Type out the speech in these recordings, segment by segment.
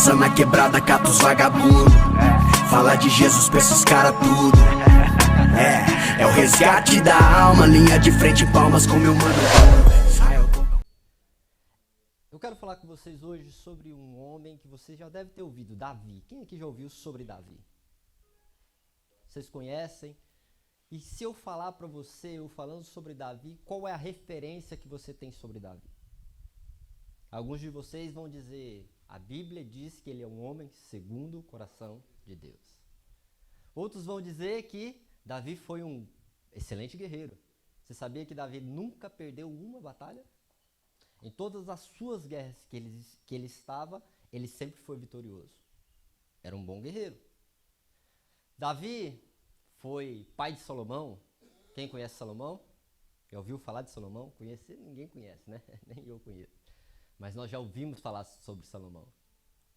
passa na quebrada, cata os vagabundo. Fala de Jesus pra esses cara tudo. É o resgate da alma, linha de frente, palmas com meu mano. Eu quero falar com vocês hoje sobre um homem que você já deve ter ouvido, Davi. Quem aqui já ouviu sobre Davi? Vocês conhecem? E se eu falar para você, eu falando sobre Davi, qual é a referência que você tem sobre Davi? Alguns de vocês vão dizer, a Bíblia diz que ele é um homem segundo o coração de Deus. Outros vão dizer que Davi foi um excelente guerreiro. Você sabia que Davi nunca perdeu uma batalha? Em todas as suas guerras que ele estava, ele sempre foi vitorioso. Era um bom guerreiro. Davi foi pai de Salomão. Quem conhece Salomão? Já ouviu falar de Salomão? Conhecer? Ninguém conhece, né? Nem eu conheço. Mas nós já ouvimos falar sobre Salomão.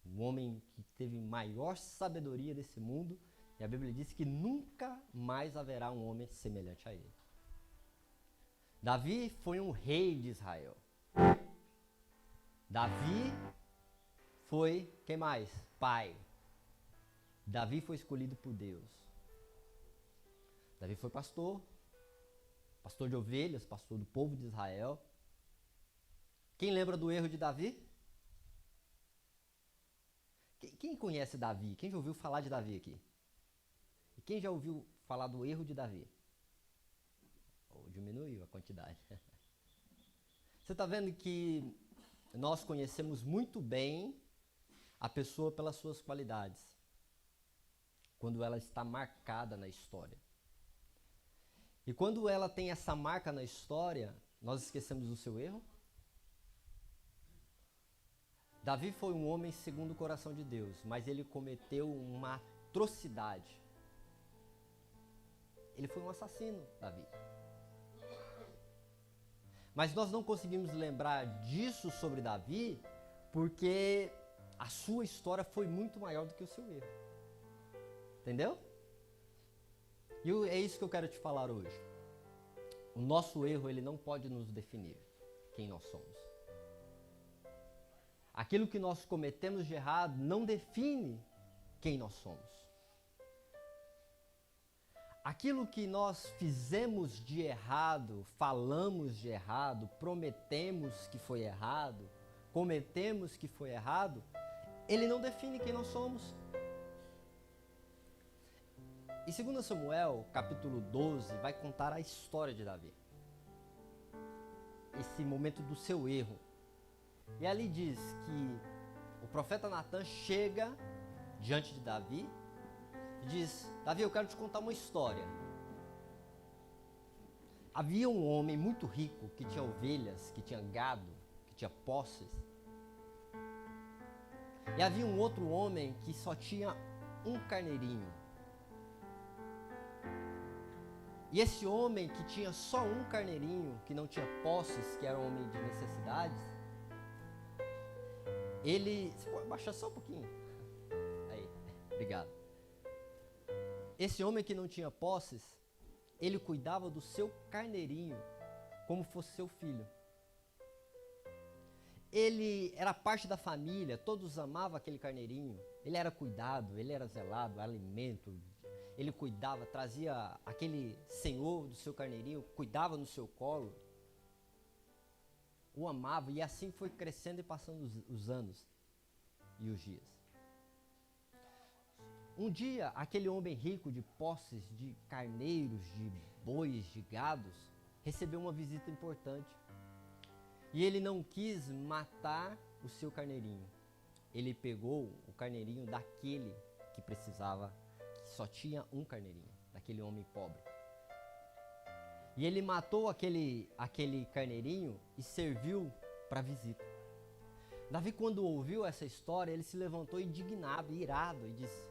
Um homem que teve maior sabedoria desse mundo. E a Bíblia diz que nunca mais haverá um homem semelhante a ele. Davi foi um rei de Israel. Davi foi, quem mais? Pai. Davi foi escolhido por Deus. Davi foi pastor de ovelhas, pastor do povo de Israel. Quem lembra do erro de Davi? Quem conhece Davi? Quem já ouviu falar de Davi aqui? E quem já ouviu falar do erro de Davi? Ou diminuiu a quantidade. Você está vendo que nós conhecemos muito bem a pessoa pelas suas qualidades, quando ela está marcada na história. E quando ela tem essa marca na história, nós esquecemos do seu erro? Davi foi um homem segundo o coração de Deus, mas ele cometeu uma atrocidade. Ele foi um assassino, Davi. Mas nós não conseguimos lembrar disso sobre Davi, porque a sua história foi muito maior do que o seu erro. Entendeu? E é isso que eu quero te falar hoje. O nosso erro, ele não pode nos definir quem nós somos. Aquilo que nós cometemos de errado não define quem nós somos. Aquilo que nós fizemos de errado, falamos de errado, prometemos que foi errado, cometemos que foi errado, ele não define quem nós somos. E 2 Samuel, capítulo 12, vai contar a história de Davi. Esse momento do seu erro. E ali diz que o profeta Natan chega diante de Davi e diz, Davi, eu quero te contar uma história. Havia um homem muito rico que tinha ovelhas, que tinha gado, que tinha posses. E havia um outro homem que só tinha um carneirinho. E esse homem que tinha só um carneirinho, que não tinha posses, que era um homem de necessidades, ele... Você pode baixar só um pouquinho? Aí, obrigado. Esse homem que não tinha posses, ele cuidava do seu carneirinho como fosse seu filho. Ele era parte da família, todos amavam aquele carneirinho. Ele era cuidado, ele era zelado, alimento. Ele cuidava, trazia aquele senhor do seu carneirinho, cuidava no seu colo. O amava e assim foi crescendo e passando os anos e os dias. Um dia, aquele homem rico de posses, de carneiros, de bois, de gados, recebeu uma visita importante. E ele não quis matar o seu carneirinho. Ele pegou o carneirinho daquele que precisava, que só tinha um carneirinho, daquele homem pobre. E ele matou aquele carneirinho e serviu para a visita. Davi, quando ouviu essa história, ele se levantou indignado, irado, e disse,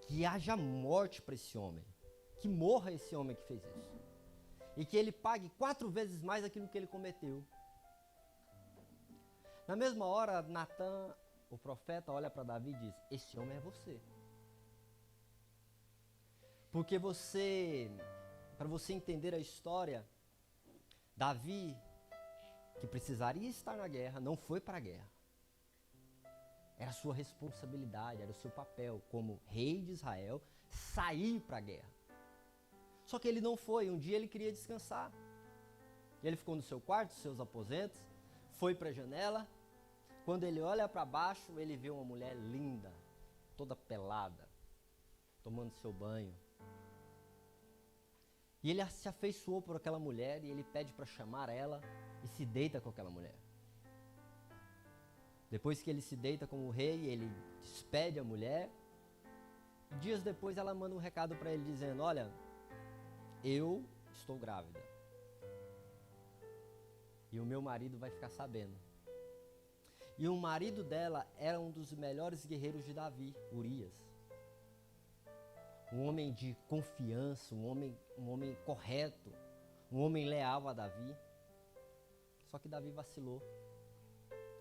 que haja morte para esse homem, que morra esse homem que fez isso, e que ele pague 4 vezes mais aquilo que ele cometeu. Na mesma hora, Natan, o profeta, olha para Davi e diz, esse homem é você. Porque para você entender a história, Davi, que precisaria estar na guerra, não foi para a guerra. Era a sua responsabilidade, era o seu papel como rei de Israel sair para a guerra. Só que ele não foi, um dia ele queria descansar. Ele ficou no seu quarto, nos seus aposentos, foi para a janela. Quando ele olha para baixo, ele vê uma mulher linda, toda pelada, tomando seu banho. E ele se afeiçoou por aquela mulher e ele pede para chamar ela e se deita com aquela mulher. Depois que ele se deita como rei, ele despede a mulher. Dias depois ela manda um recado para ele dizendo: olha, eu estou grávida. E o meu marido vai ficar sabendo. E o marido dela era um dos melhores guerreiros de Davi, Urias. Um homem de confiança, um homem correto, um homem leal a Davi. Só que Davi vacilou.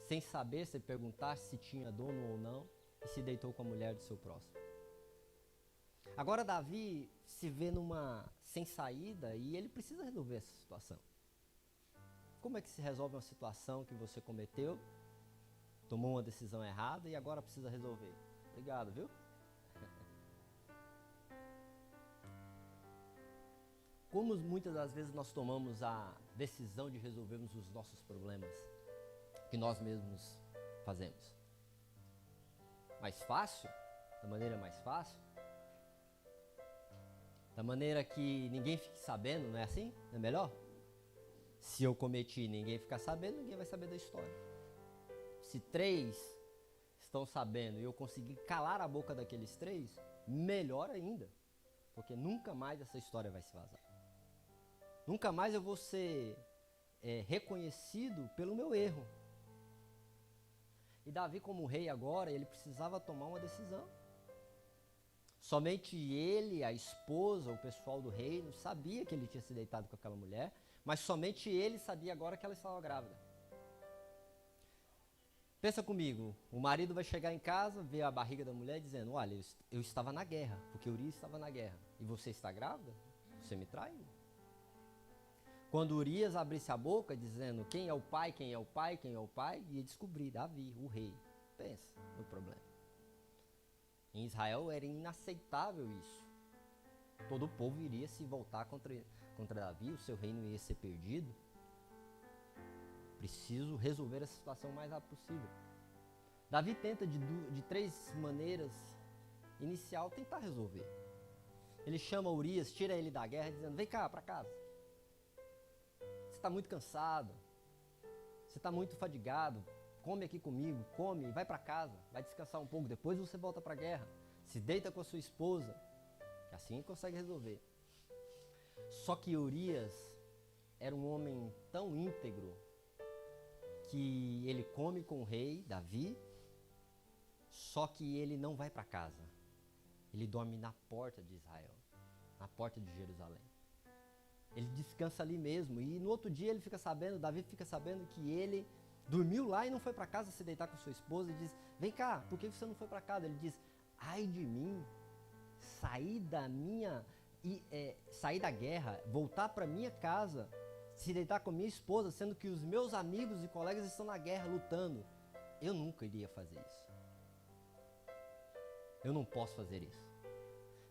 Sem saber, sem perguntar se tinha dono ou não, e se deitou com a mulher do seu próximo. Agora Davi se vê sem saída e ele precisa resolver essa situação. Como é que se resolve uma situação que você cometeu, tomou uma decisão errada e agora precisa resolver? Obrigado, viu? Como muitas das vezes nós tomamos a decisão de resolvermos os nossos problemas que nós mesmos fazemos? Mais fácil? Da maneira mais fácil? Da maneira que ninguém fique sabendo, não é assim? Não é melhor? Se eu cometi e ninguém ficar sabendo, ninguém vai saber da história. Se 3 estão sabendo e eu conseguir calar a boca daqueles 3, melhor ainda. Porque nunca mais essa história vai se vazar. Nunca mais eu vou ser reconhecido pelo meu erro. E Davi, como rei agora, ele precisava tomar uma decisão. Somente ele, a esposa, o pessoal do reino, sabia que ele tinha se deitado com aquela mulher, mas somente ele sabia agora que ela estava grávida. Pensa comigo, o marido vai chegar em casa, ver a barriga da mulher dizendo: olha, eu estava na guerra, porque Urias estava na guerra. E você está grávida? Você me traiu. Quando Urias abrisse a boca dizendo quem é o pai, quem é o pai, quem é o pai, ia descobrir Davi, o rei. Pensa no problema. Em Israel era inaceitável isso. Todo o povo iria se voltar contra Davi, o seu reino ia ser perdido. Preciso resolver essa situação o mais rápido possível. Davi tenta de 3 maneiras inicial tentar resolver. Ele chama Urias, tira ele da guerra dizendo: vem cá para casa. Você está muito cansado, você está muito fadigado, come aqui comigo, come, vai para casa, vai descansar um pouco, depois você volta para a guerra, se deita com a sua esposa, que assim consegue resolver. Só que Urias era um homem tão íntegro que ele come com o rei Davi, só que ele não vai para casa, ele dorme na porta de Israel, na porta de Jerusalém. Ele descansa ali mesmo. E no outro dia ele fica sabendo, Davi fica sabendo que ele dormiu lá e não foi para casa se deitar com sua esposa. E diz: vem cá, por que você não foi para casa? Ele diz: ai de mim, sair da guerra, voltar para minha casa, se deitar com minha esposa, sendo que os meus amigos e colegas estão na guerra lutando. Eu nunca iria fazer isso. Eu não posso fazer isso.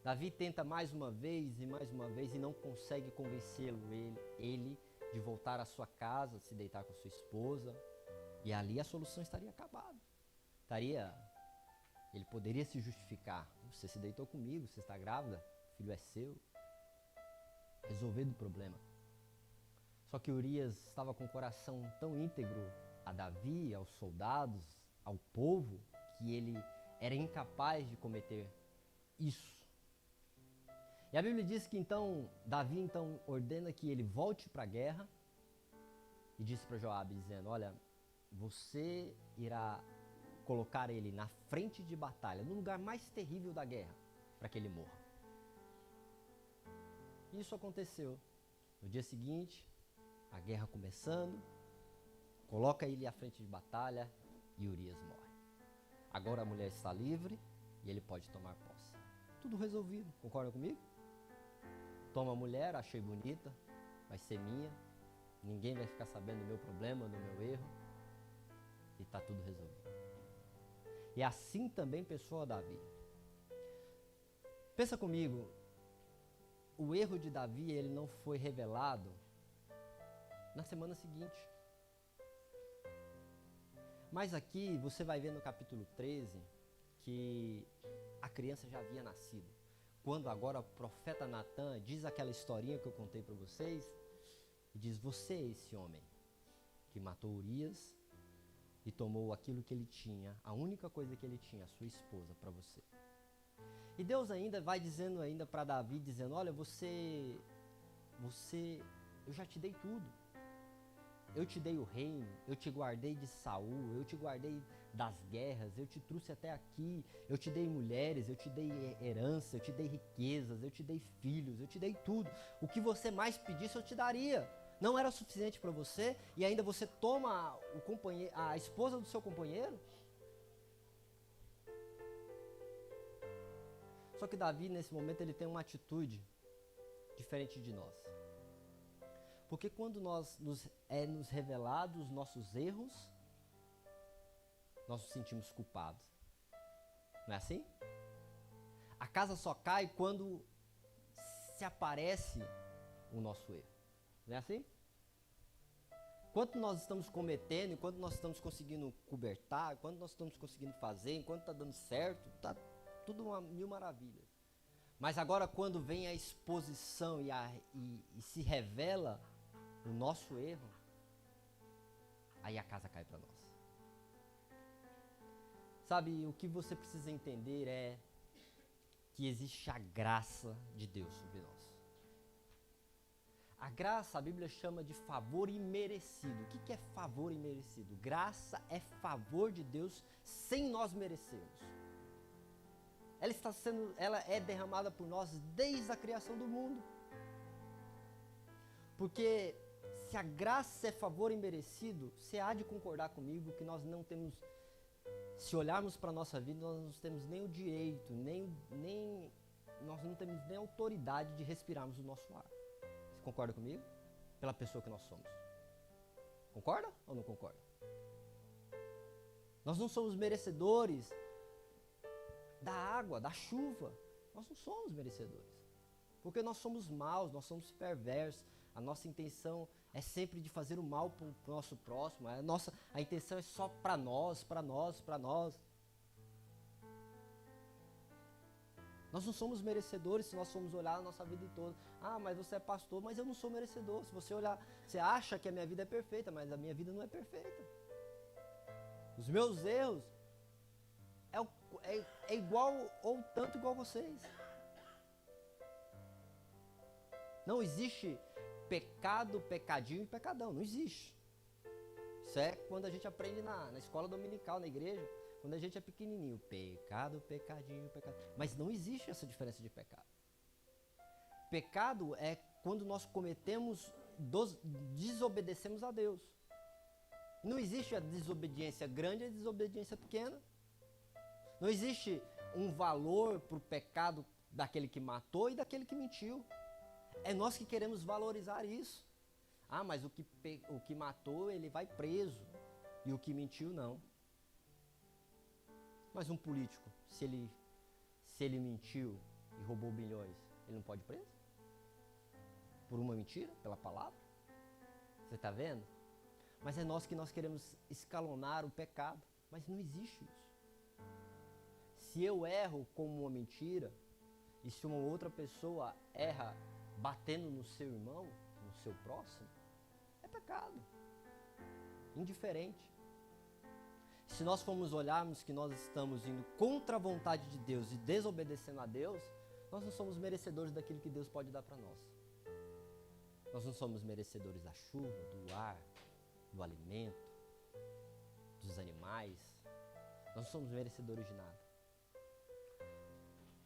Davi tenta mais uma vez e não consegue convencê-lo, ele de voltar à sua casa, se deitar com sua esposa. E ali a solução estaria acabada. Ele poderia se justificar: você se deitou comigo, você está grávida, o filho é seu. Resolvido o problema. Só que Urias estava com o coração tão íntegro a Davi, aos soldados, ao povo, que ele era incapaz de cometer isso. E a Bíblia diz que Davi ordena que ele volte para a guerra e disse para Joabe, dizendo: olha, você irá colocar ele na frente de batalha, no lugar mais terrível da guerra, para que ele morra. Isso aconteceu. No dia seguinte, a guerra começando, coloca ele à frente de batalha e Urias morre. Agora a mulher está livre e ele pode tomar posse. Tudo resolvido, concorda comigo? Toma a mulher, achei bonita, vai ser minha, ninguém vai ficar sabendo do meu problema, do meu erro, e está tudo resolvido. E assim também pensou a Davi. Pensa comigo, o erro de Davi, ele não foi revelado na semana seguinte. Mas aqui você vai ver no capítulo 13 que a criança já havia nascido. Quando agora o profeta Natan diz aquela historinha que eu contei para vocês, e diz: você é esse homem que matou Urias e tomou aquilo que ele tinha, a única coisa que ele tinha, a sua esposa, para você. E Deus ainda vai dizendo ainda para Davi, dizendo: olha, você, eu já te dei tudo. Eu te dei o reino, eu te guardei de Saul, eu te guardei das guerras, eu te trouxe até aqui, eu te dei mulheres, eu te dei herança, eu te dei riquezas, eu te dei filhos, eu te dei tudo. O que você mais pedisse eu te daria. Não era suficiente para você e ainda você toma a esposa do seu companheiro? Só que Davi, nesse momento, ele tem uma atitude diferente de nós. Porque quando nos revelados os nossos erros, nós nos sentimos culpados. Não é assim? A casa só cai quando se aparece o nosso erro. Não é assim? Enquanto nós estamos cometendo, enquanto nós estamos conseguindo cobertar, enquanto nós estamos conseguindo fazer, enquanto está dando certo, está tudo mil maravilhas. Mas agora quando vem a exposição e se revela o nosso erro, aí a casa cai para nós. Sabe, o que você precisa entender é que existe a graça de Deus sobre nós. A graça, a Bíblia chama de favor imerecido. O que é favor imerecido? Graça é favor de Deus sem nós merecermos. Ela é derramada por nós desde a criação do mundo. Porque se a graça é favor imerecido, você há de concordar comigo que nós não temos, se olharmos para a nossa vida, nós não temos nem o direito, nós não temos nem a autoridade de respirarmos o nosso ar. Você concorda comigo? Pela pessoa que nós somos. Concorda ou não concorda? Nós não somos merecedores da água, da chuva. Nós não somos merecedores. Porque nós somos maus, nós somos perversos. A nossa intenção é sempre de fazer o mal para o nosso próximo. A intenção é só para nós, para nós, para nós. Nós não somos merecedores se nós formos olhar a nossa vida toda. Ah, mas você é pastor, mas eu não sou merecedor. Se você olhar, você acha que a minha vida é perfeita, mas a minha vida não é perfeita. Os meus erros é igual ou tanto igual vocês. Não existe pecado, pecadinho e pecadão. Não existe. Isso é quando a gente aprende na escola dominical, na igreja. Quando a gente é pequenininho. Pecado, pecadinho, pecado. Mas não existe essa diferença de pecado. Pecado é quando nós desobedecemos a Deus. Não existe a desobediência grande e a desobediência pequena. Não existe um valor para o pecado daquele que matou e daquele que mentiu. É nós que queremos valorizar isso. Ah, mas o que matou, ele vai preso. E o que mentiu, não. Mas um político, se ele mentiu e roubou bilhões, ele não pode ir preso? Por uma mentira? Pela palavra? Você está vendo? Mas é nós que nós queremos escalonar o pecado. Mas não existe isso. Se eu erro com uma mentira, e se uma outra pessoa erra batendo no seu irmão, no seu próximo, é pecado. Indiferente. Se nós formos olharmos que nós estamos indo contra a vontade de Deus e desobedecendo a Deus, nós não somos merecedores daquilo que Deus pode dar para nós. Nós não somos merecedores da chuva, do ar, do alimento, dos animais. Nós não somos merecedores de nada.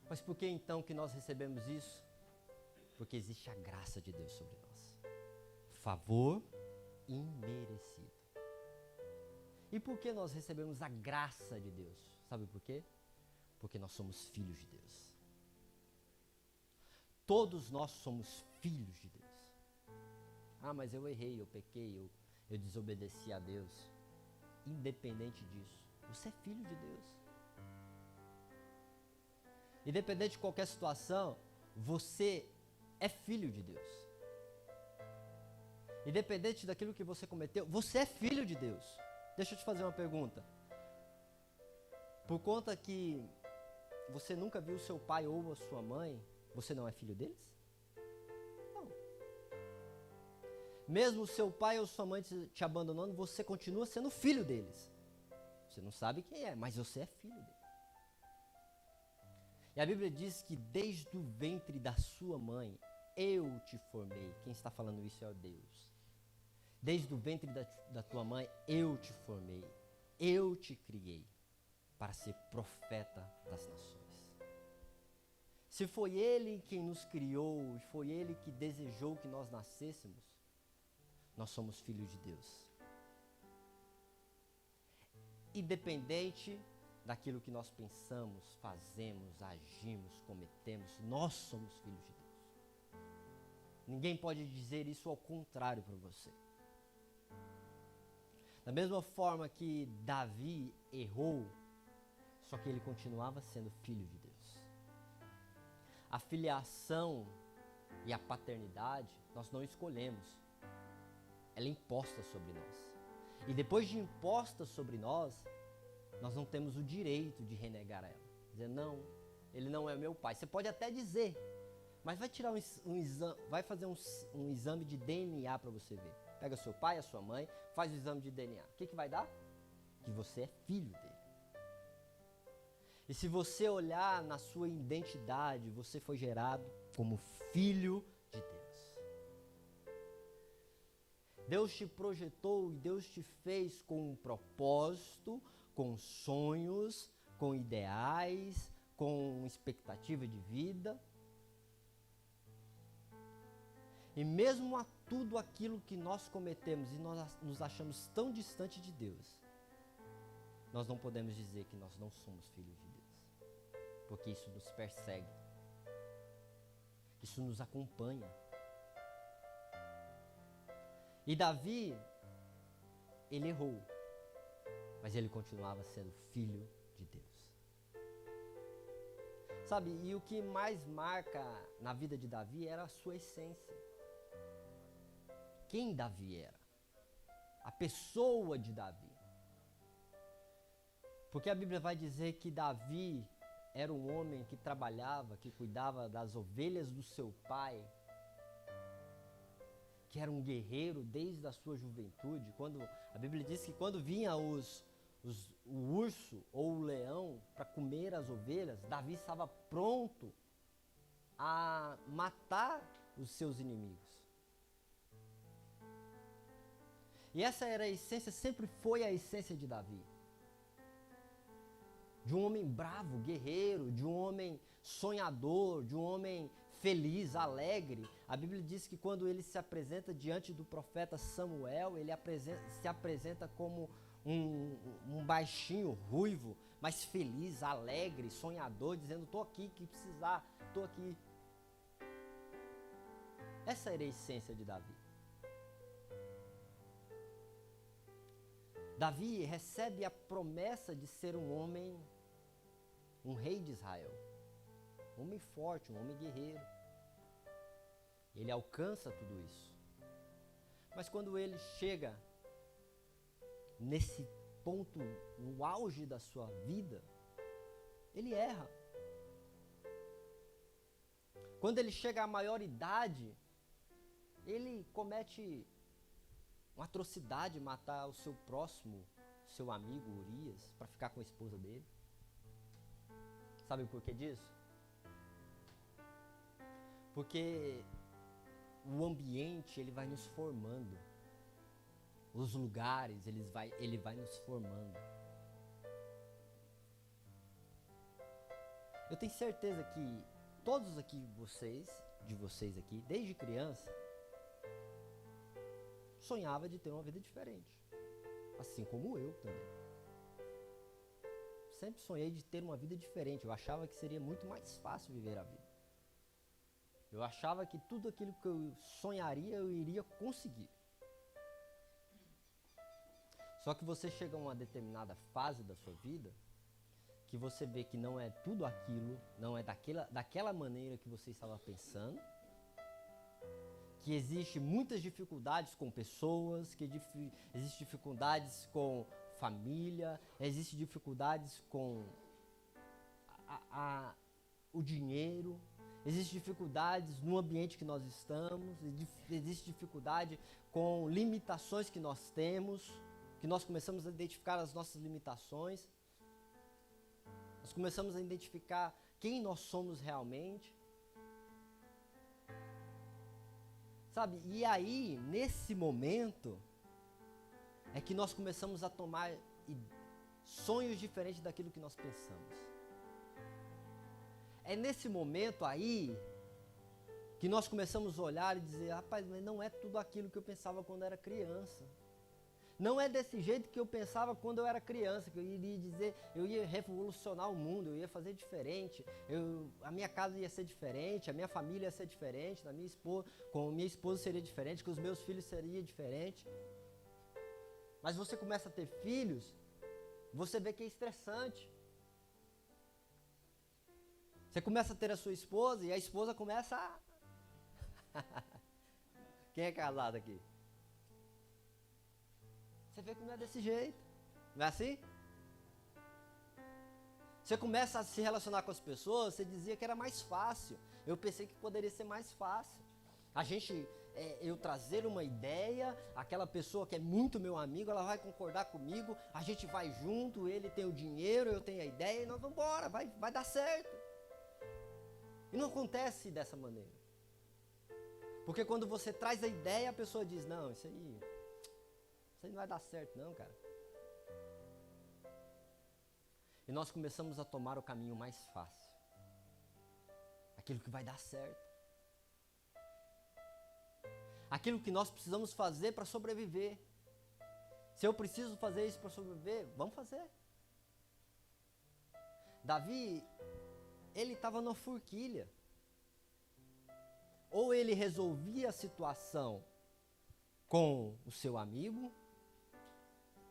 Mas por que então que nós recebemos isso? Porque existe a graça de Deus sobre nós. Favor imerecido. E por que nós recebemos a graça de Deus? Sabe por quê? Porque nós somos filhos de Deus. Todos nós somos filhos de Deus. Ah, mas eu errei, eu pequei, eu desobedeci a Deus. Independente disso, você é filho de Deus. Independente de qualquer situação, você é filho de Deus. Independente daquilo que você cometeu, você é filho de Deus. Deixa eu te fazer uma pergunta. Por conta que você nunca viu seu pai ou a sua mãe, você não é filho deles? Não. Mesmo o seu pai ou sua mãe te abandonando, você continua sendo filho deles. Você não sabe quem é, mas você é filho dele. E a Bíblia diz que desde o ventre da sua mãe, eu te formei. Quem está falando isso é o Deus. Desde o ventre da tua mãe, eu te formei. Eu te criei para ser profeta das nações. Se foi Ele quem nos criou, e foi Ele que desejou que nós nascêssemos, nós somos filhos de Deus. Independente daquilo que nós pensamos, fazemos, agimos, cometemos, nós somos filhos de Deus. Ninguém pode dizer isso ao contrário para você. Da mesma forma que Davi errou, só que ele continuava sendo filho de Deus. A filiação e a paternidade nós não escolhemos. Ela é imposta sobre nós. E depois de imposta sobre nós não temos o direito de renegar ela. Dizer, não, ele não é meu pai. Você pode até dizer, mas vai tirar vai fazer um exame de DNA para você ver. Pega seu pai, a sua mãe, faz o exame de DNA. O que vai dar? Que você é filho dele. E se você olhar na sua identidade, você foi gerado como filho de Deus. Deus te projetou e Deus te fez com um propósito, com sonhos, com ideais, com expectativa de vida. E mesmo a tudo aquilo que nós cometemos e nós nos achamos tão distante de Deus, nós não podemos dizer que nós não somos filhos de Deus. Porque isso nos persegue. Isso nos acompanha. E Davi, ele errou. Mas ele continuava sendo filho de Deus. Sabe, e o que mais marca na vida de Davi era a sua essência. Quem Davi era? A pessoa de Davi. Porque a Bíblia vai dizer que Davi era um homem que trabalhava, que cuidava das ovelhas do seu pai, que era um guerreiro desde a sua juventude. A Bíblia diz que quando vinha o urso ou o leão para comer as ovelhas, Davi estava pronto a matar os seus inimigos. E essa era a essência, sempre foi a essência de Davi. De um homem bravo, guerreiro, de um homem sonhador, de um homem feliz, alegre. A Bíblia diz que quando ele se apresenta diante do profeta Samuel, ele se apresenta como um baixinho, ruivo, mas feliz, alegre, sonhador, dizendo, estou aqui, que precisar, estou aqui. Essa era a essência de Davi. Davi recebe a promessa de ser um homem, um rei de Israel. Um homem forte, um homem guerreiro. Ele alcança tudo isso. Mas quando ele chega nesse ponto, no auge da sua vida, ele erra. Quando ele chega à maioridade, ele comete uma atrocidade, matar o seu próximo, seu amigo Urias, para ficar com a esposa dele. Sabe o porquê disso? Porque o ambiente, ele vai nos formando. Os lugares, ele vai nos formando. Eu tenho certeza que todos aqui, de vocês aqui, desde criança, sonhava de ter uma vida diferente. Assim como eu também. Sempre sonhei de ter uma vida diferente. Eu achava que seria muito mais fácil viver a vida. Eu achava que tudo aquilo que eu sonharia, eu iria conseguir. Só que você chega a uma determinada fase da sua vida que você vê que não é tudo aquilo, não é daquela maneira que você estava pensando, que existe muitas dificuldades com pessoas, que existe dificuldades com família, existe dificuldades com o dinheiro, existe dificuldades no ambiente que nós estamos, existe dificuldade com limitações que nós temos, que nós começamos a identificar as nossas limitações, nós começamos a identificar quem nós somos realmente. Sabe? E aí, nesse momento, é que nós começamos a tomar sonhos diferentes daquilo que nós pensamos. É nesse momento aí que nós começamos a olhar e dizer, rapaz, mas não é tudo aquilo que eu pensava quando era criança. Não é desse jeito que eu pensava quando eu era criança, que eu iria dizer, eu ia revolucionar o mundo, eu ia fazer diferente, a minha casa ia ser diferente, a minha família ia ser diferente, com a minha esposa seria diferente, com os meus filhos seria diferente. Mas você começa a ter filhos, você vê que é estressante. Você começa a ter a sua esposa e a esposa começa a... Quem é casado aqui? Você vê que não é desse jeito. Não é assim? Você começa a se relacionar com as pessoas, você dizia que era mais fácil. Eu pensei que poderia ser mais fácil. Eu trazer uma ideia, aquela pessoa que é muito meu amigo, ela vai concordar comigo, a gente vai junto, ele tem o dinheiro, eu tenho a ideia, e nós vamos embora, vai dar certo. E não acontece dessa maneira. Porque quando você traz a ideia, a pessoa diz, não, isso aí não vai dar certo não, cara. E nós começamos a tomar o caminho mais fácil. Aquilo que vai dar certo. Aquilo que nós precisamos fazer para sobreviver. Se eu preciso fazer isso para sobreviver, vamos fazer. Davi, ele estava numa forquilha. Ou ele resolvia a situação com o seu amigo,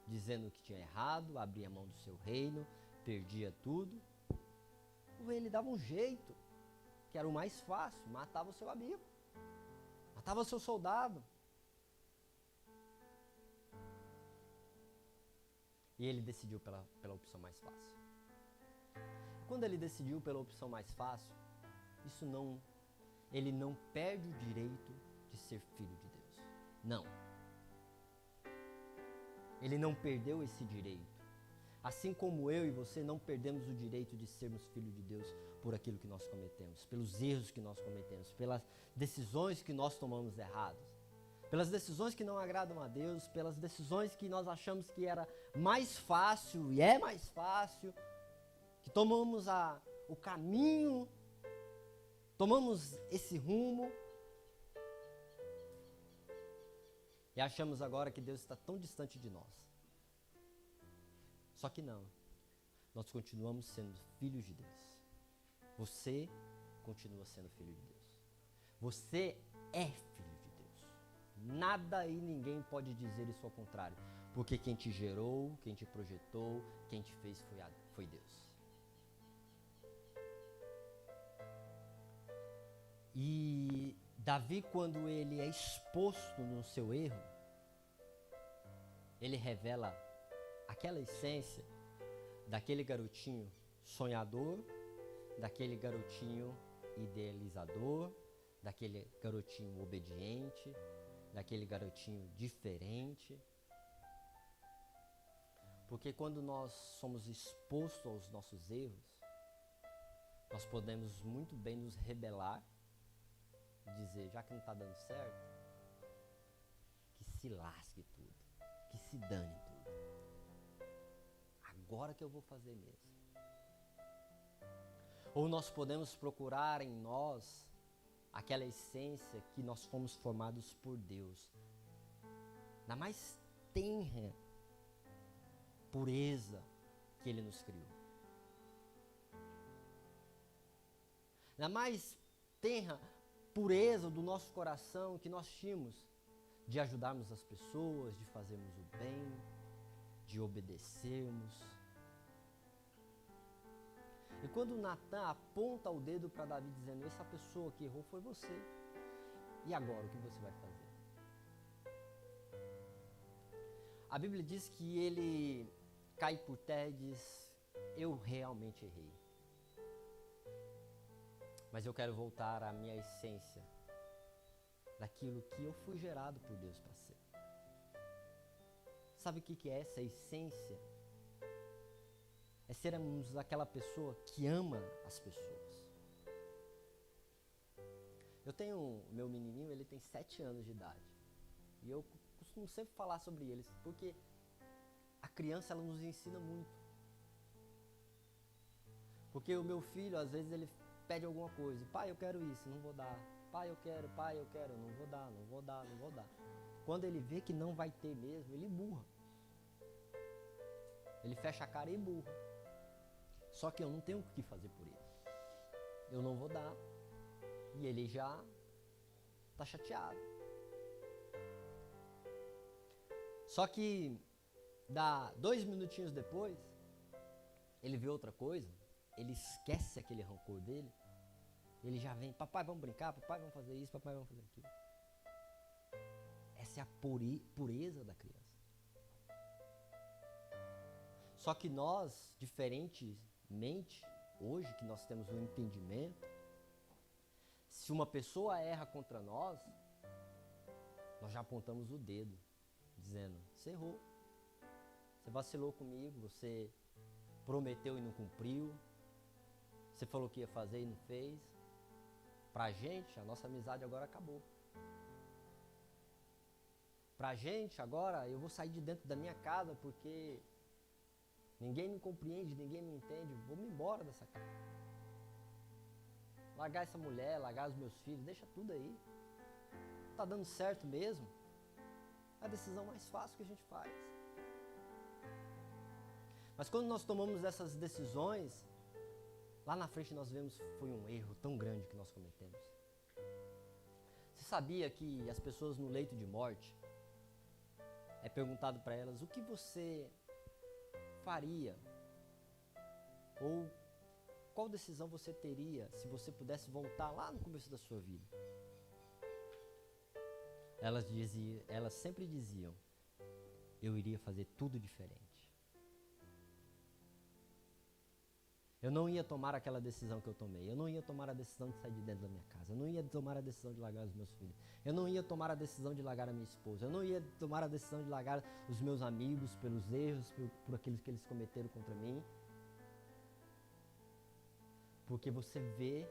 dizendo que tinha errado, abria mão do seu reino, perdia tudo. Ou ele dava um jeito, que era o mais fácil, matava o seu amigo, matava o seu soldado. E ele decidiu pela opção mais fácil. Quando ele decidiu pela opção mais fácil, ele não perde o direito de ser filho de Deus. Não. Ele não perdeu esse direito. Assim como eu e você não perdemos o direito de sermos filhos de Deus por aquilo que nós cometemos, pelos erros que nós cometemos, pelas decisões que nós tomamos erradas, pelas decisões que não agradam a Deus, pelas decisões que nós achamos que era mais fácil e é mais fácil, que tomamos o caminho, tomamos esse rumo e achamos agora que Deus está tão distante de nós. Só que não. Nós continuamos sendo filhos de Deus. Você continua sendo filho de Deus. Você é filho de Deus. Nada e ninguém pode dizer isso ao contrário. Porque quem te gerou, quem te projetou, quem te fez foi Deus. E Davi, quando ele é exposto no seu erro, ele revela aquela essência daquele garotinho sonhador, daquele garotinho idealizador, daquele garotinho obediente, daquele garotinho diferente. Porque quando nós somos expostos aos nossos erros, nós podemos muito bem nos rebelar e dizer, já que não está dando certo, que se lasque tudo, que se dane tudo. Agora que eu vou fazer mesmo. Ou nós podemos procurar em nós aquela essência que nós fomos formados por Deus, na mais tenra pureza que Ele nos criou. Na mais tenra pureza do nosso coração que nós tínhamos de ajudarmos as pessoas, de fazermos o bem, de obedecermos. quando Natan aponta o dedo para Davi dizendo, essa pessoa que errou foi você. E agora, o que você vai fazer? A Bíblia diz que ele cai por terra e diz, eu realmente errei. Mas eu quero voltar à minha essência, daquilo que eu fui gerado por Deus para ser. Sabe o que é essa essência? É sermos aquela pessoa que ama as pessoas. Eu tenho o meu menininho, ele tem 7 anos de idade. E eu costumo sempre falar sobre eles, porque a criança ela nos ensina muito. Porque o meu filho, às vezes, ele pede alguma coisa. Pai, eu quero isso, não vou dar. Pai, eu quero, não vou dar, não vou dar, não vou dar. Quando ele vê que não vai ter mesmo, ele burra. Ele fecha a cara e burra. Só que eu não tenho o que fazer por ele. Eu não vou dar. E ele já está chateado. Só que, dá 2 minutinhos depois, ele vê outra coisa, ele esquece aquele rancor dele, ele já vem, papai, vamos brincar, papai, vamos fazer isso, papai, vamos fazer aquilo. Essa é a pureza da criança. Só que nós, diferentemente, hoje que nós temos um entendimento, se uma pessoa erra contra nós, nós já apontamos o dedo, dizendo, você errou, você vacilou comigo, você prometeu e não cumpriu, você falou que ia fazer e não fez. Pra gente, a nossa amizade agora acabou. Pra gente, agora, eu vou sair de dentro da minha casa porque ninguém me compreende, ninguém me entende, vou me embora dessa casa. Largar essa mulher, largar os meus filhos, deixa tudo aí. Tá dando certo mesmo? É a decisão mais fácil que a gente faz. Mas quando nós tomamos essas decisões, lá na frente nós vemos que foi um erro tão grande que nós cometemos. Você sabia que as pessoas no leito de morte, é perguntado para elas o que você faria? Ou qual decisão você teria se você pudesse voltar lá no começo da sua vida? Elas sempre diziam, eu iria fazer tudo diferente. Eu não ia tomar aquela decisão que eu tomei. Eu não ia tomar a decisão de sair de dentro da minha casa. Eu não ia tomar a decisão de largar os meus filhos. Eu não ia tomar a decisão de largar a minha esposa. Eu não ia tomar a decisão de largar os meus amigos pelos erros, por aqueles que eles cometeram contra mim. Porque você vê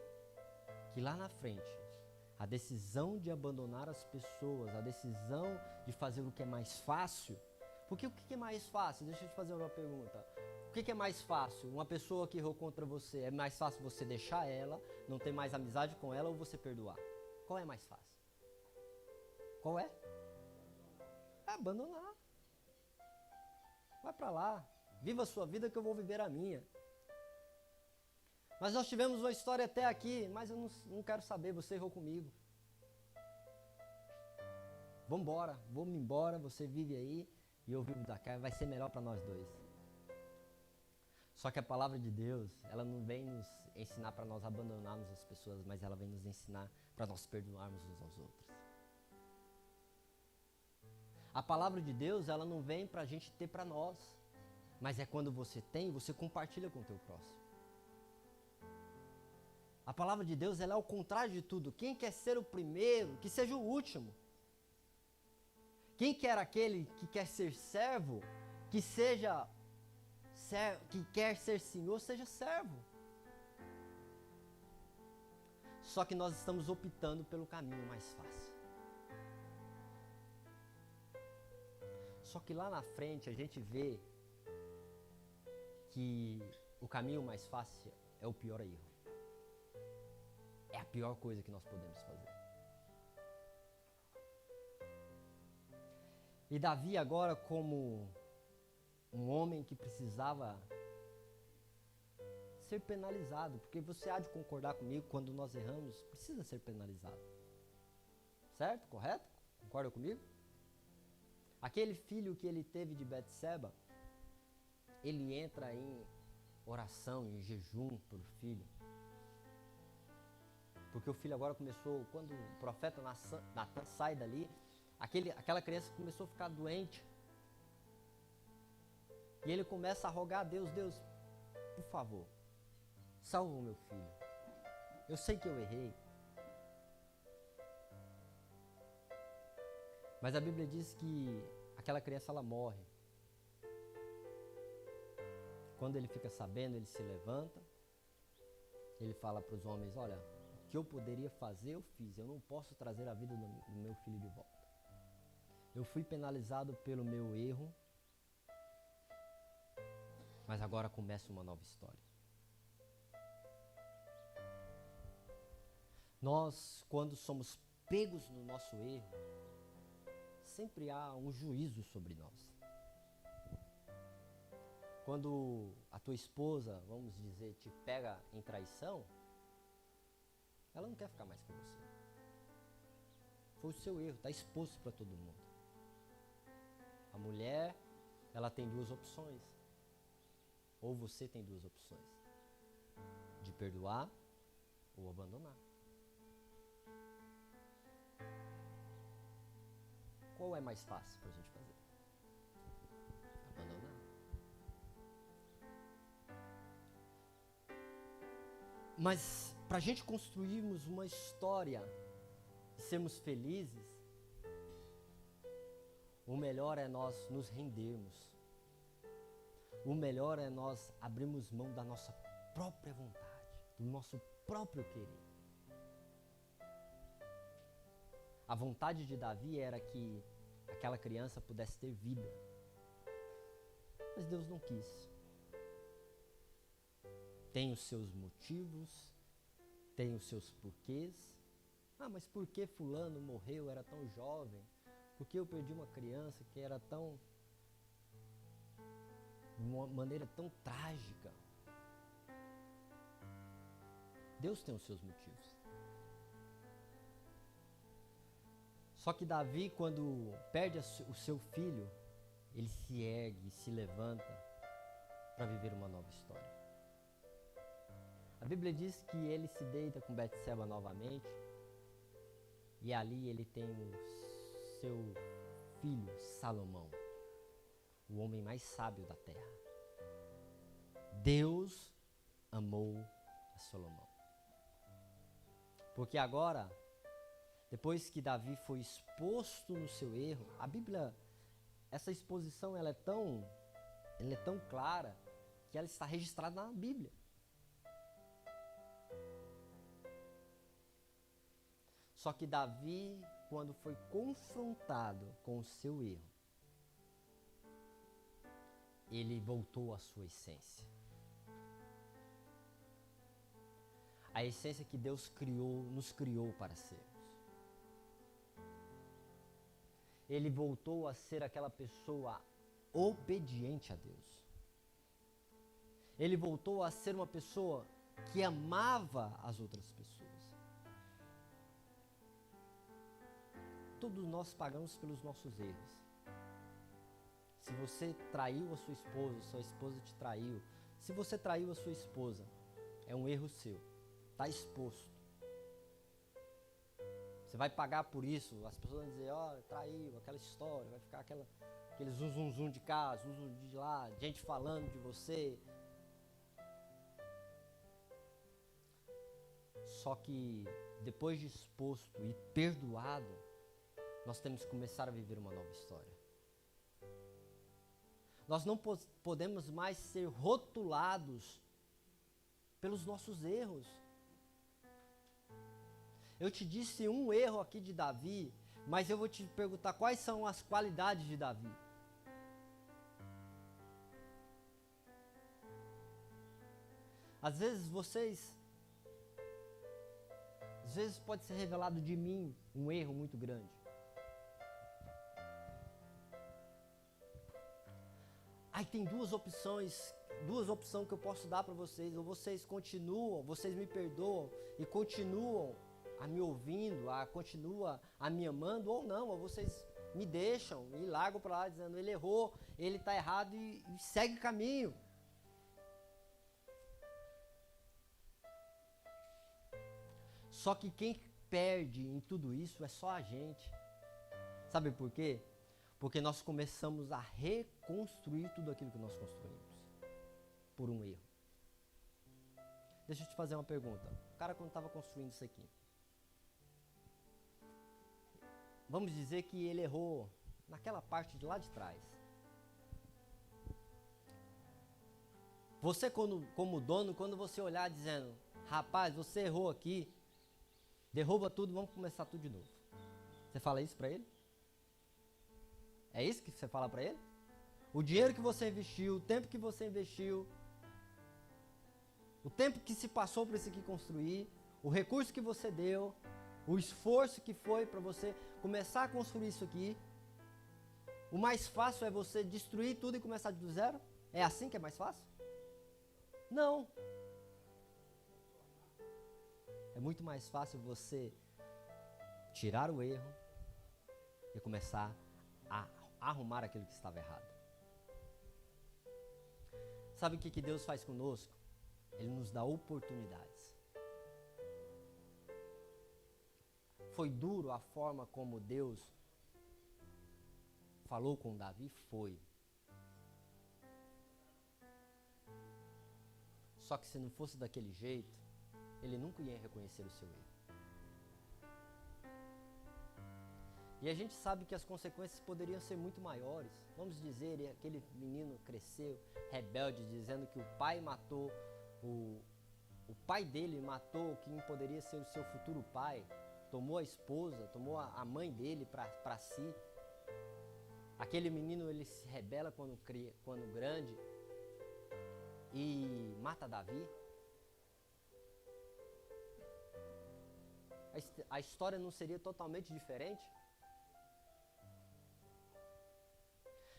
que lá na frente, a decisão de abandonar as pessoas, a decisão de fazer o que é mais fácil. Porque o que é mais fácil? Deixa eu te fazer uma pergunta. O que é mais fácil? Uma pessoa que errou contra você, é mais fácil você deixar ela, não ter mais amizade com ela ou você perdoar? Qual é mais fácil? Qual é? É abandonar. Vai pra lá. Viva a sua vida que eu vou viver a minha. Mas nós tivemos uma história até aqui, mas eu não quero saber, você errou comigo. Vambora, vou-me embora, você vive aí e eu vivo da cá, vai ser melhor para nós dois. Só que a palavra de Deus, ela não vem nos ensinar para nós abandonarmos as pessoas, mas ela vem nos ensinar para nós perdoarmos uns aos outros. A palavra de Deus, ela não vem para a gente ter para nós, mas é quando você tem, você compartilha com o teu próximo. A palavra de Deus, ela é o contrário de tudo. Quem quer ser o primeiro, que seja o último. Quem quer aquele que quer ser servo, que quer ser senhor, seja servo. Só que nós estamos optando pelo caminho mais fácil. Só que lá na frente a gente vê que o caminho mais fácil é o pior erro. É a pior coisa que nós podemos fazer. E Davi agora, como um homem que precisava ser penalizado, porque você há de concordar comigo, quando nós erramos, precisa ser penalizado. Certo? Correto? Concorda comigo? Aquele filho que ele teve de Betseba, ele entra em oração, em jejum para o filho. Porque o filho agora começou, quando o profeta Natan sai dali, aquela criança começou a ficar doente. E ele começa a rogar a Deus, Deus, por favor, salva o meu filho. Eu sei que eu errei. Mas a Bíblia diz que aquela criança, ela morre. Quando ele fica sabendo, ele se levanta. Ele fala para os homens, olha, o que eu poderia fazer, eu fiz. Eu não posso trazer a vida do meu filho de volta. Eu fui penalizado pelo meu erro. Mas agora começa uma nova história. Nós, quando somos pegos no nosso erro, sempre há um juízo sobre nós. Quando a tua esposa, vamos dizer, te pega em traição, ela não quer ficar mais com você. Foi o seu erro, está exposto para todo mundo. A mulher, ela tem duas opções. Ou você tem duas opções: de perdoar ou abandonar. Qual é mais fácil para a gente fazer? Abandonar. Mas para a gente construirmos uma história e sermos felizes, o melhor é nós nos rendermos. O melhor é nós abrirmos mão da nossa própria vontade, do nosso próprio querer. A vontade de Davi era que aquela criança pudesse ter vida. Mas Deus não quis. Tem os seus motivos, tem os seus porquês. Ah, mas por que fulano morreu, era tão jovem? Por que eu perdi uma criança que era tão... de uma maneira tão trágica? Deus tem os seus motivos. Só que Davi, quando perde o seu filho, ele se ergue, se levanta para viver uma nova história. A Bíblia diz que ele se deita com Betseba novamente, e ali ele tem o seu filho Salomão, o homem mais sábio da terra. Deus amou a Salomão. Porque agora, depois que Davi foi exposto no seu erro, a Bíblia, essa exposição ela é tão clara que ela está registrada na Bíblia. Só que Davi, quando foi confrontado com o seu erro, ele voltou à sua essência. A essência que Deus nos criou para sermos. Ele voltou a ser aquela pessoa obediente a Deus. Ele voltou a ser uma pessoa que amava as outras pessoas. Todos nós pagamos pelos nossos erros. Se você traiu a sua esposa te traiu. Se você traiu a sua esposa, é um erro seu. Está exposto. Você vai pagar por isso. As pessoas vão dizer, traiu, aquela história, vai ficar aquele zum de cá, zum de lá, gente falando de você. Só que depois de exposto e perdoado, nós temos que começar a viver uma nova história. Nós não podemos mais ser rotulados pelos nossos erros. Eu te disse um erro aqui de Davi, mas eu vou te perguntar quais são as qualidades de Davi. Às vezes pode ser revelado de mim um erro muito grande. Aí tem duas opções que eu posso dar para vocês. Ou vocês me perdoam e continuam a me ouvindo, continua a me amando, ou não, ou vocês me deixam e largam para lá dizendo, ele errou, ele está errado e segue caminho. Só que quem perde em tudo isso é só a gente. Sabe por quê? Porque nós começamos a reconstruir tudo aquilo que nós construímos por um erro. Deixa eu te fazer uma pergunta. O cara, quando estava construindo isso aqui, vamos dizer que ele errou naquela parte de lá de trás. Você, como dono, quando você olhar dizendo, rapaz, você errou aqui, derruba tudo, vamos começar tudo de novo. Você fala isso para ele? É isso que você fala para ele? O dinheiro que você investiu, o tempo que você investiu, o tempo que se passou para isso aqui construir, o recurso que você deu, o esforço que foi para você começar a construir isso aqui. O mais fácil é você destruir tudo e começar do zero? É assim que é mais fácil? Não. É muito mais fácil você tirar o erro e começar a arrumar aquilo que estava errado. Sabe o que Deus faz conosco? Ele nos dá oportunidades. Foi duro a forma como Deus falou com Davi? Foi. Só que se não fosse daquele jeito, ele nunca ia reconhecer o seu erro. E a gente sabe que as consequências poderiam ser muito maiores. Vamos dizer, aquele menino cresceu rebelde, dizendo que o pai matou, o pai dele matou quem poderia ser o seu futuro pai. Tomou a esposa, tomou a mãe dele para si. Aquele menino, ele se rebela quando grande e mata Davi. A história não seria totalmente diferente?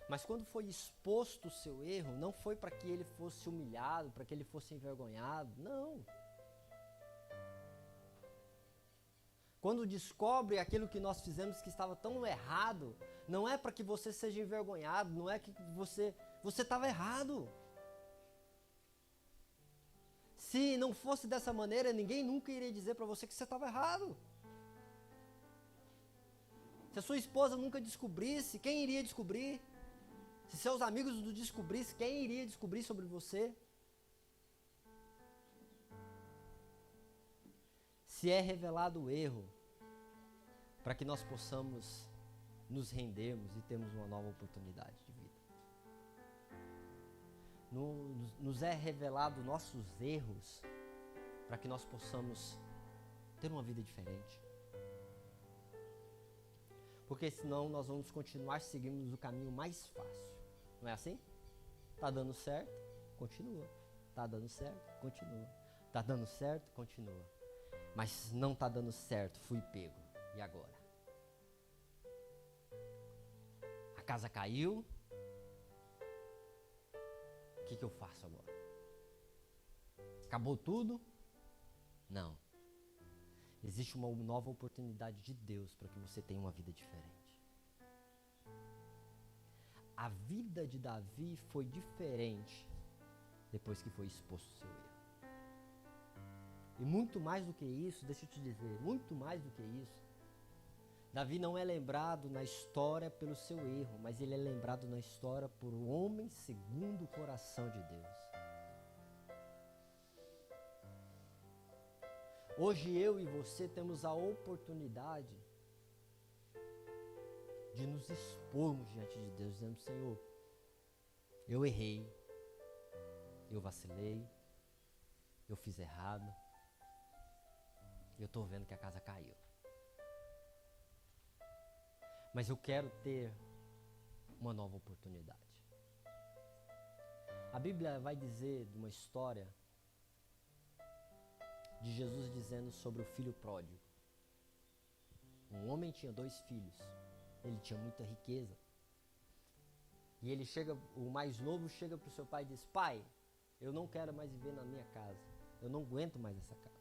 Mas quando foi exposto o seu erro, não foi para que ele fosse humilhado, para que ele fosse envergonhado, não. Quando descobre aquilo que nós fizemos que estava tão errado, não é para que você seja envergonhado, não é que você estava errado. Se não fosse dessa maneira, ninguém nunca iria dizer para você que você estava errado. Se a sua esposa nunca descobrisse, quem iria descobrir? Se seus amigos não descobrissem, quem iria descobrir sobre você? Se é revelado o erro, para que nós possamos nos rendermos e termos uma nova oportunidade de vida. Nos é revelado nossos erros, para que nós possamos ter uma vida diferente. Porque senão nós vamos continuar seguindo o caminho mais fácil. Não é assim? Tá dando certo? Continua. Tá dando certo? Continua. Tá dando certo? Continua. Mas não tá dando certo, fui pego. E agora? A casa caiu. O que eu faço agora? Acabou tudo? Não. Existe uma nova oportunidade de Deus para que você tenha uma vida diferente. A vida de Davi foi diferente depois que foi exposto o seu erro. E muito mais do que isso, deixa eu te dizer, muito mais do que isso, Davi não é lembrado na história pelo seu erro, mas ele é lembrado na história por um homem segundo o coração de Deus. Hoje eu e você temos a oportunidade de nos expormos diante de Deus, dizendo, Senhor, eu errei, eu vacilei, eu fiz errado, eu estou vendo que a casa caiu. Mas eu quero ter uma nova oportunidade. A Bíblia vai dizer de uma história de Jesus dizendo sobre o filho pródigo. Um homem tinha 2 filhos. Ele tinha muita riqueza. E ele o mais novo chega para o seu pai e diz, pai, eu não quero mais viver na minha casa. Eu não aguento mais essa casa.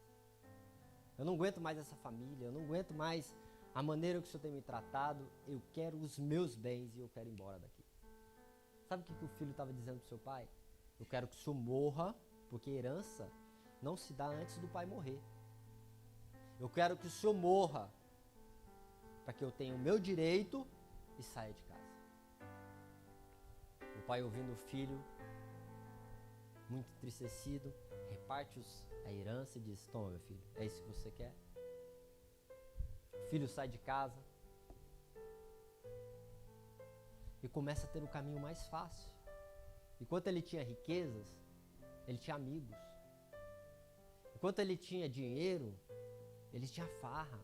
Eu não aguento mais essa família. Eu não aguento mais a maneira que o senhor tem me tratado. Eu quero os meus bens e eu quero ir embora daqui. Sabe o que o filho estava dizendo para o seu pai? Eu quero que o senhor morra, porque herança não se dá antes do pai morrer. Eu quero que o senhor morra, para que eu tenha o meu direito e saia de casa. O pai, ouvindo o filho, muito entristecido, reparte a herança e diz: toma, meu filho, é isso que você quer? O filho sai de casa e começa a ter o caminho mais fácil. Enquanto ele tinha riquezas, ele tinha amigos. Enquanto ele tinha dinheiro, ele tinha farra.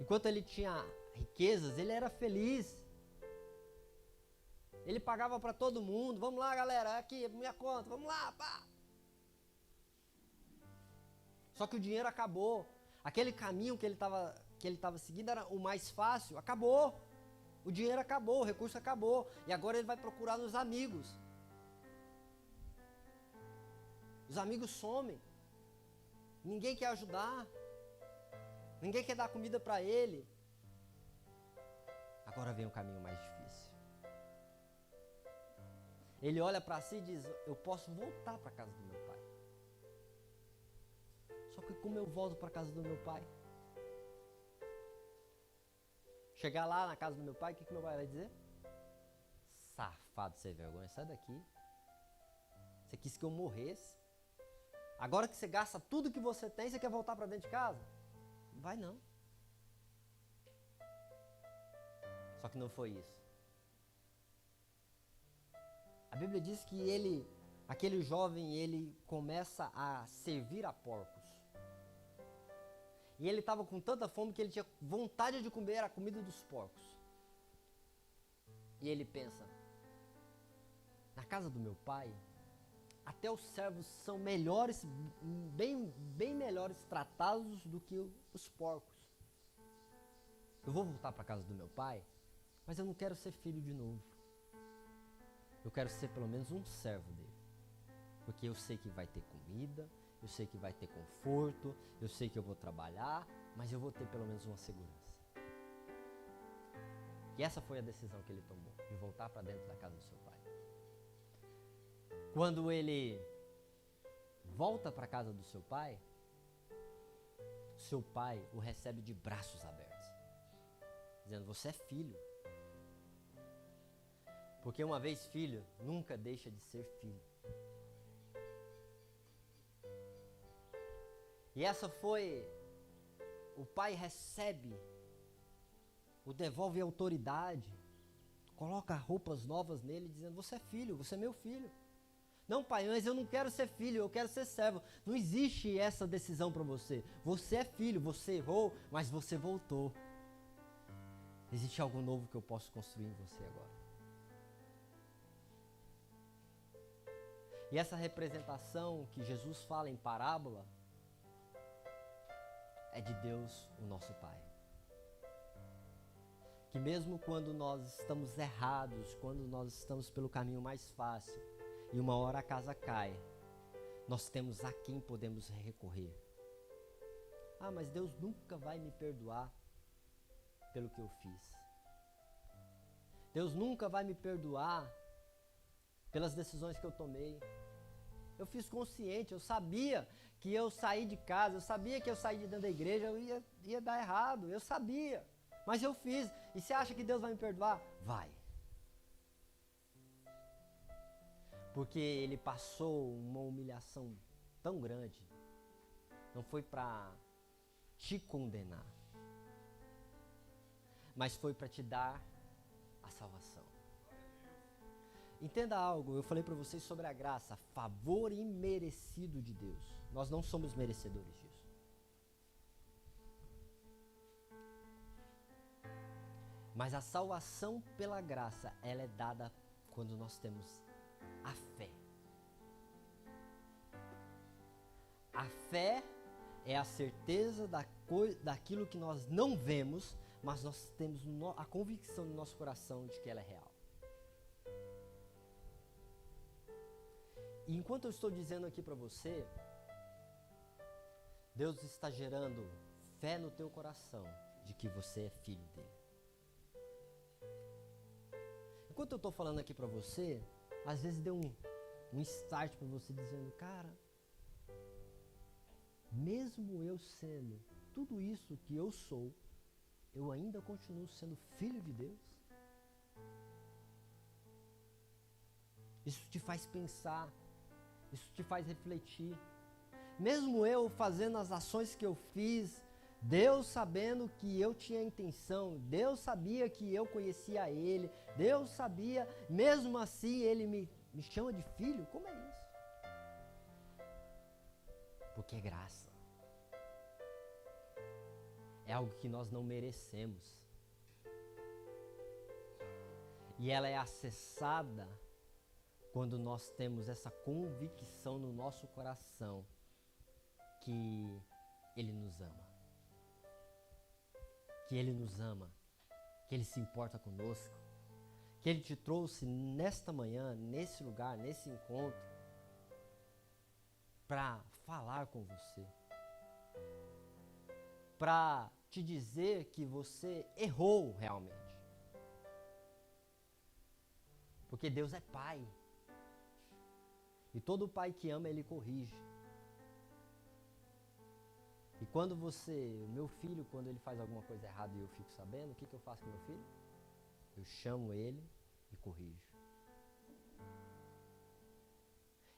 Enquanto ele tinha riquezas, ele era feliz. Ele pagava para todo mundo. Vamos lá, galera, aqui, minha conta, vamos lá, pá. Só que o dinheiro acabou. Aquele caminho que ele estava seguindo era o mais fácil, acabou. O dinheiro acabou, o recurso acabou. E agora ele vai procurar nos amigos. Os amigos somem. Ninguém quer ajudar. Ninguém quer dar comida para ele. Agora vem o caminho mais difícil. Ele olha para si e diz: eu posso voltar para a casa do meu pai. Só que como eu volto para a casa do meu pai? Chegar lá na casa do meu pai, o que meu pai vai dizer? Safado, sem vergonha, sai daqui. Você quis que eu morresse. Agora que você gasta tudo que você tem, você quer voltar para dentro de casa? Não vai não. Só que não foi isso. A Bíblia diz que aquele jovem, ele começa a servir a porcos. E ele estava com tanta fome que ele tinha vontade de comer a comida dos porcos. E ele pensa: na casa do meu pai, até os servos são melhores, bem melhores tratados do que os porcos. Eu vou voltar para a casa do meu pai, mas eu não quero ser filho de novo. Eu quero ser pelo menos um servo dele. Porque eu sei que vai ter comida, eu sei que vai ter conforto, eu sei que eu vou trabalhar, mas eu vou ter pelo menos uma segurança. E essa foi a decisão que ele tomou, de voltar para dentro da casa do seu pai. Quando ele volta para a casa do seu pai o recebe de braços abertos, dizendo: você é filho. Porque uma vez filho, nunca deixa de ser filho. E essa foi, o pai recebe, o devolve a autoridade, coloca roupas novas nele, dizendo: você é filho, você é meu filho. Não, pai, mas eu não quero ser filho, eu quero ser servo. Não existe essa decisão para você. Você é filho, você errou, mas você voltou. Existe algo novo que eu posso construir em você agora. E essa representação que Jesus fala em parábola é de Deus, o nosso Pai. Que mesmo quando nós estamos errados, quando nós estamos pelo caminho mais fácil, e uma hora a casa cai, nós temos a quem podemos recorrer. Ah, mas Deus nunca vai me perdoar pelo que eu fiz. Deus nunca vai me perdoar pelas decisões que eu tomei. Eu fiz consciente, eu sabia que eu saí de casa, eu sabia que eu saí de dentro da igreja, eu ia dar errado, eu sabia. Mas eu fiz. E você acha que Deus vai me perdoar? Vai. Porque ele passou uma humilhação tão grande, não foi para te condenar, mas foi para te dar a salvação. Entenda algo, eu falei para vocês sobre a graça, favor imerecido de Deus. Nós não somos merecedores disso. Mas a salvação pela graça, ela é dada quando nós temos a fé. A fé é a certeza daquilo que nós não vemos, mas nós temos a convicção no nosso coração de que ela é real. E enquanto eu estou dizendo aqui para você, Deus está gerando fé no teu coração de que você é filho dele. Enquanto eu estou falando aqui para você, às vezes deu um start para você dizendo: cara, mesmo eu sendo tudo isso que eu sou, eu ainda continuo sendo filho de Deus? Isso te faz pensar, isso te faz refletir. Mesmo eu fazendo as ações que eu fiz, Deus sabendo que eu tinha intenção, Deus sabia que eu conhecia Ele, Deus sabia, mesmo assim Ele me chama de filho? Como é isso? Porque é graça. É algo que nós não merecemos. E ela é acessada quando nós temos essa convicção no nosso coração que Ele nos ama. Que Ele nos ama. Que Ele se importa conosco. Que Ele te trouxe nesta manhã, nesse lugar, nesse encontro, para falar com você. Para te dizer que você errou realmente. Porque Deus é Pai. E todo pai que ama, Ele corrige. E quando o meu filho, quando ele faz alguma coisa errada e eu fico sabendo, o que eu faço com o meu filho? Eu chamo ele e corrijo.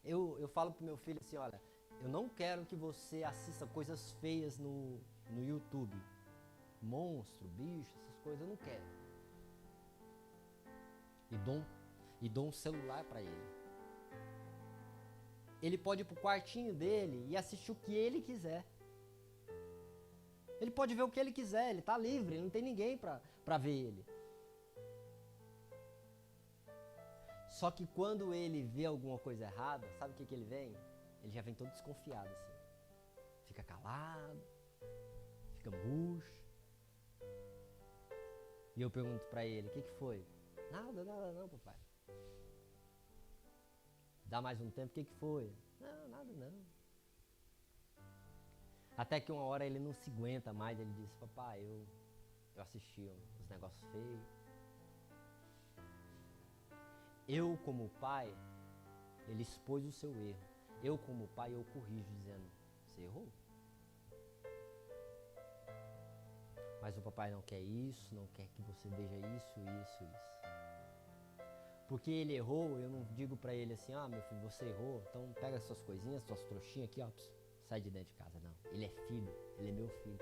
Eu falo pro meu filho assim, olha, eu não quero que você assista coisas feias no YouTube. Monstro, bicho, essas coisas, eu não quero. E dou um celular para ele. Ele pode ir pro quartinho dele e assistir o que ele quiser. Ele pode ver o que ele quiser, ele tá livre, não tem ninguém pra ver ele. Só que quando ele vê alguma coisa errada, sabe o que ele vem? Ele já vem todo desconfiado assim. Fica calado, fica murcho. E eu pergunto pra ele, o que foi? Nada não, papai. Dá mais um tempo, o que foi? Não, nada não. Até que uma hora ele não se aguenta mais, ele disse, papai, eu assisti uns negócios feios. Eu, como pai, ele expôs o seu erro. Eu, como pai, eu corrijo, dizendo, você errou. Mas o papai não quer isso, não quer que você veja isso. Porque ele errou, eu não digo pra ele assim, meu filho, você errou, então pega suas coisinhas, suas trouxinhas aqui, sai de dentro de casa. Não, ele é filho, ele é meu filho.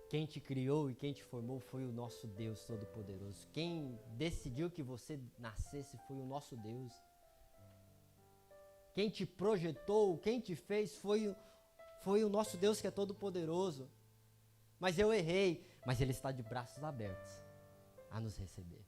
Quem te criou e quem te formou foi o nosso Deus Todo-Poderoso. Quem decidiu que você nascesse foi o nosso Deus. Quem te projetou, quem te fez foi o nosso Deus que é Todo-Poderoso. Mas eu errei, mas Ele está de braços abertos a nos receber.